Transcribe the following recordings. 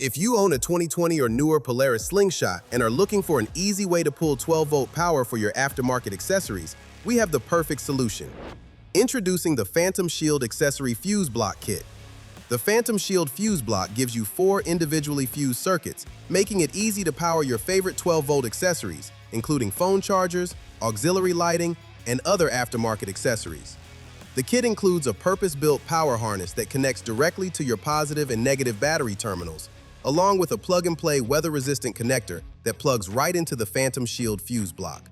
If you own a 2020 or newer Polaris Slingshot and are looking for an easy way to pull 12-volt power for your aftermarket accessories, we have the perfect solution. Introducing the Phantom Shield Accessory Fuse Block Kit. The Phantom Shield Fuse Block gives you 4 individually fused circuits, making it easy to power your favorite 12-volt accessories, including phone chargers, auxiliary lighting, and other aftermarket accessories. The kit includes a purpose-built power harness that connects directly to your positive and negative battery terminals, along with a plug-and-play weather-resistant connector that plugs right into the Phantom Shield fuse block.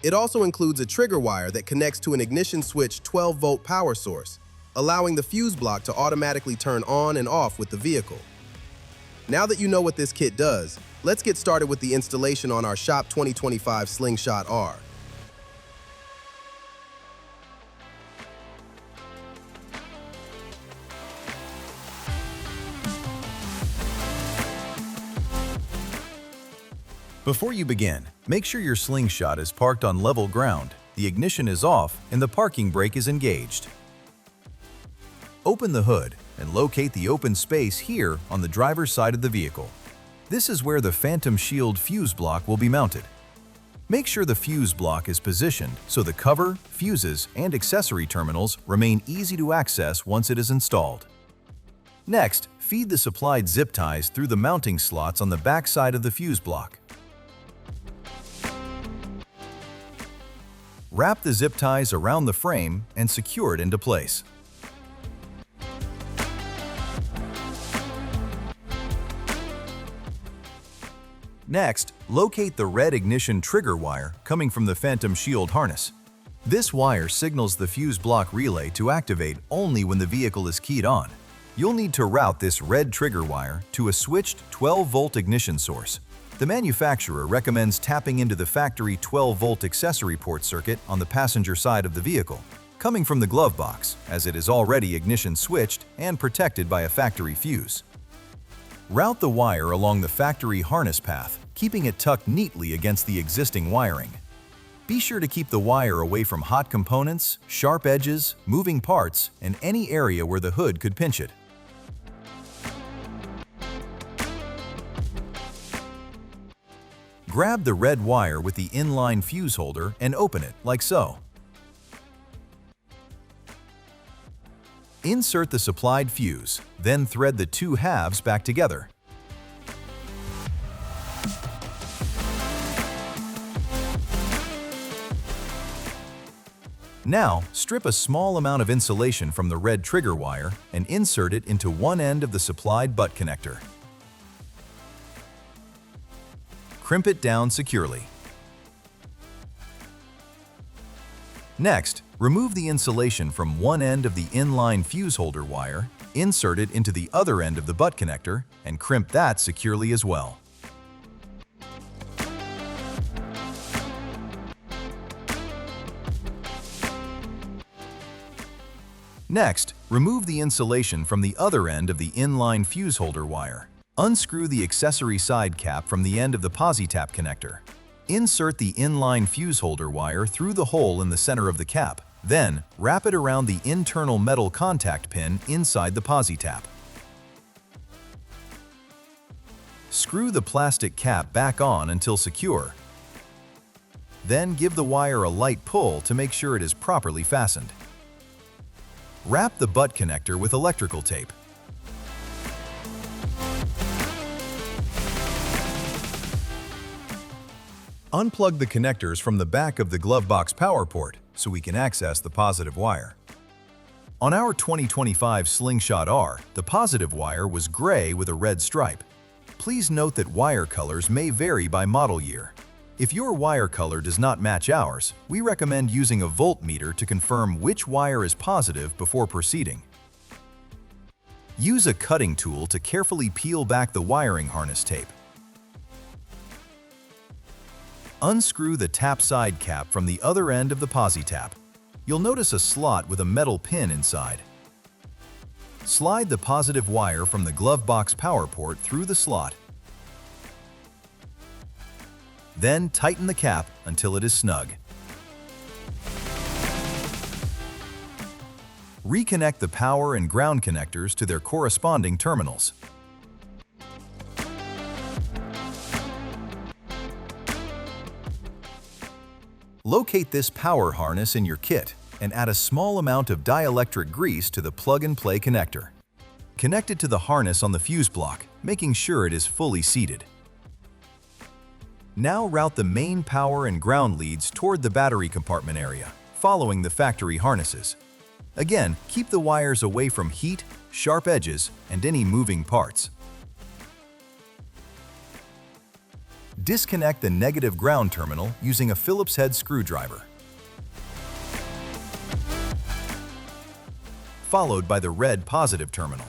It also includes a trigger wire that connects to an ignition switch 12-volt power source, allowing the fuse block to automatically turn on and off with the vehicle. Now that you know what this kit does, let's get started with the installation on our Shop 2025 Slingshot R. Before you begin, make sure your Slingshot is parked on level ground, the ignition is off, and the parking brake is engaged. Open the hood and locate the open space here on the driver's side of the vehicle. This is where the Phantom Shield fuse block will be mounted. Make sure the fuse block is positioned so the cover, fuses, and accessory terminals remain easy to access once it is installed. Next, feed the supplied zip ties through the mounting slots on the back side of the fuse block. Wrap the zip ties around the frame and secure it into place. Next, locate the red ignition trigger wire coming from the Phantom Shield harness. This wire signals the fuse block relay to activate only when the vehicle is keyed on. You'll need to route this red trigger wire to a switched 12-volt ignition source. The manufacturer recommends tapping into the factory 12-volt accessory port circuit on the passenger side of the vehicle, coming from the glove box, as it is already ignition switched and protected by a factory fuse. Route the wire along the factory harness path, keeping it tucked neatly against the existing wiring. Be sure to keep the wire away from hot components, sharp edges, moving parts, and any area where the hood could pinch it. Grab the red wire with the inline fuse holder and open it, like so. Insert the supplied fuse, then thread the 2 halves back together. Now, strip a small amount of insulation from the red trigger wire and insert it into one end of the supplied butt connector. Crimp it down securely. Next, remove the insulation from one end of the inline fuse holder wire, insert it into the other end of the butt connector, and crimp that securely as well. Next, remove the insulation from the other end of the inline fuse holder wire. Unscrew the accessory side cap from the end of the Posi-Tap connector. Insert the inline fuse holder wire through the hole in the center of the cap. Then, wrap it around the internal metal contact pin inside the Posi-Tap. Screw the plastic cap back on until secure. Then give the wire a light pull to make sure it is properly fastened. Wrap the butt connector with electrical tape. Unplug the connectors from the back of the glove box power port so we can access the positive wire. On our 2025 Slingshot R, the positive wire was gray with a red stripe. Please note that wire colors may vary by model year. If your wire color does not match ours, we recommend using a voltmeter to confirm which wire is positive before proceeding. Use a cutting tool to carefully peel back the wiring harness tape. Unscrew the tap side cap from the other end of the Posi-Tap. You'll notice a slot with a metal pin inside. Slide the positive wire from the glove box power port through the slot. Then tighten the cap until it is snug. Reconnect the power and ground connectors to their corresponding terminals. Locate this power harness in your kit and add a small amount of dielectric grease to the plug-and-play connector. Connect it to the harness on the fuse block, making sure it is fully seated. Now route the main power and ground leads toward the battery compartment area, following the factory harnesses. Again, keep the wires away from heat, sharp edges, and any moving parts. Disconnect the negative ground terminal using a Phillips head screwdriver, followed by the red positive terminal.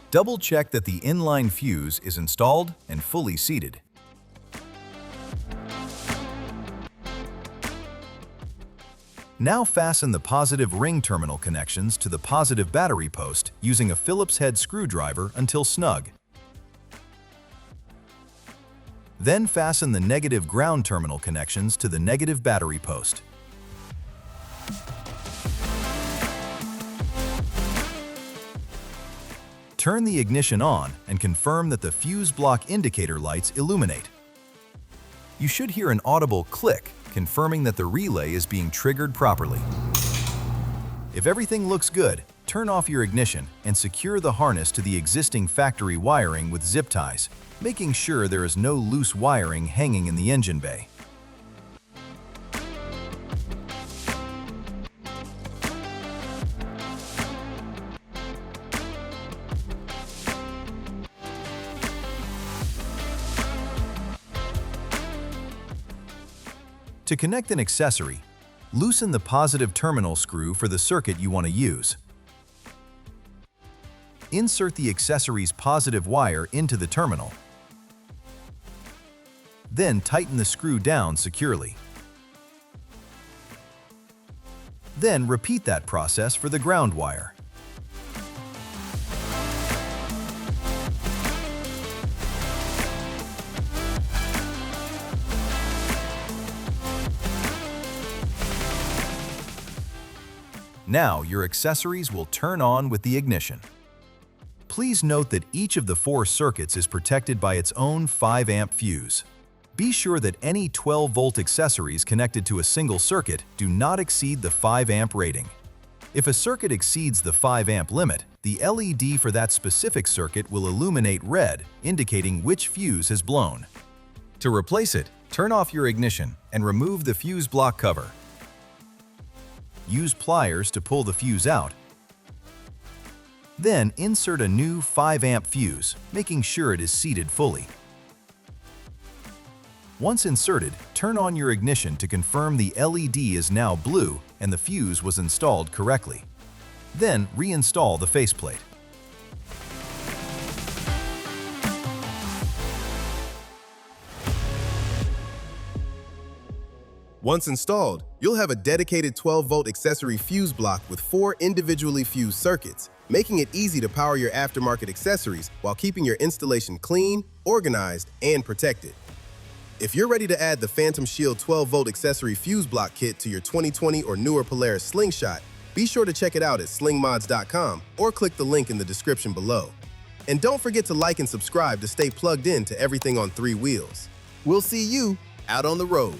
Double-check that the inline fuse is installed and fully seated. Now fasten the positive ring terminal connections to the positive battery post using a Phillips head screwdriver until snug. Then fasten the negative ground terminal connections to the negative battery post. Turn the ignition on and confirm that the fuse block indicator lights illuminate. You should hear an audible click, confirming that the relay is being triggered properly. If everything looks good, turn off your ignition and secure the harness to the existing factory wiring with zip ties, making sure there is no loose wiring hanging in the engine bay. To connect an accessory, loosen the positive terminal screw for the circuit you want to use. Insert the accessory's positive wire into the terminal. Then tighten the screw down securely. Then repeat that process for the ground wire. Now your accessories will turn on with the ignition. Please note that each of the 4 circuits is protected by its own 5-amp fuse. Be sure that any 12-volt accessories connected to a single circuit do not exceed the 5-amp rating. If a circuit exceeds the 5-amp limit, the LED for that specific circuit will illuminate red, indicating which fuse has blown. To replace it, turn off your ignition and remove the fuse block cover. Use pliers to pull the fuse out. Then insert a new 5-amp fuse, making sure it is seated fully. Once inserted, turn on your ignition to confirm the LED is now blue and the fuse was installed correctly. Then reinstall the faceplate. Once installed, you'll have a dedicated 12-volt accessory fuse block with 4 individually fused circuits, making it easy to power your aftermarket accessories while keeping your installation clean, organized, and protected. If you're ready to add the Phantom Shield 12-volt accessory fuse block kit to your 2020 or newer Polaris Slingshot, be sure to check it out at SlingMods.com or click the link in the description below. And don't forget to like and subscribe to stay plugged in to everything on 3 wheels. We'll see you out on the road.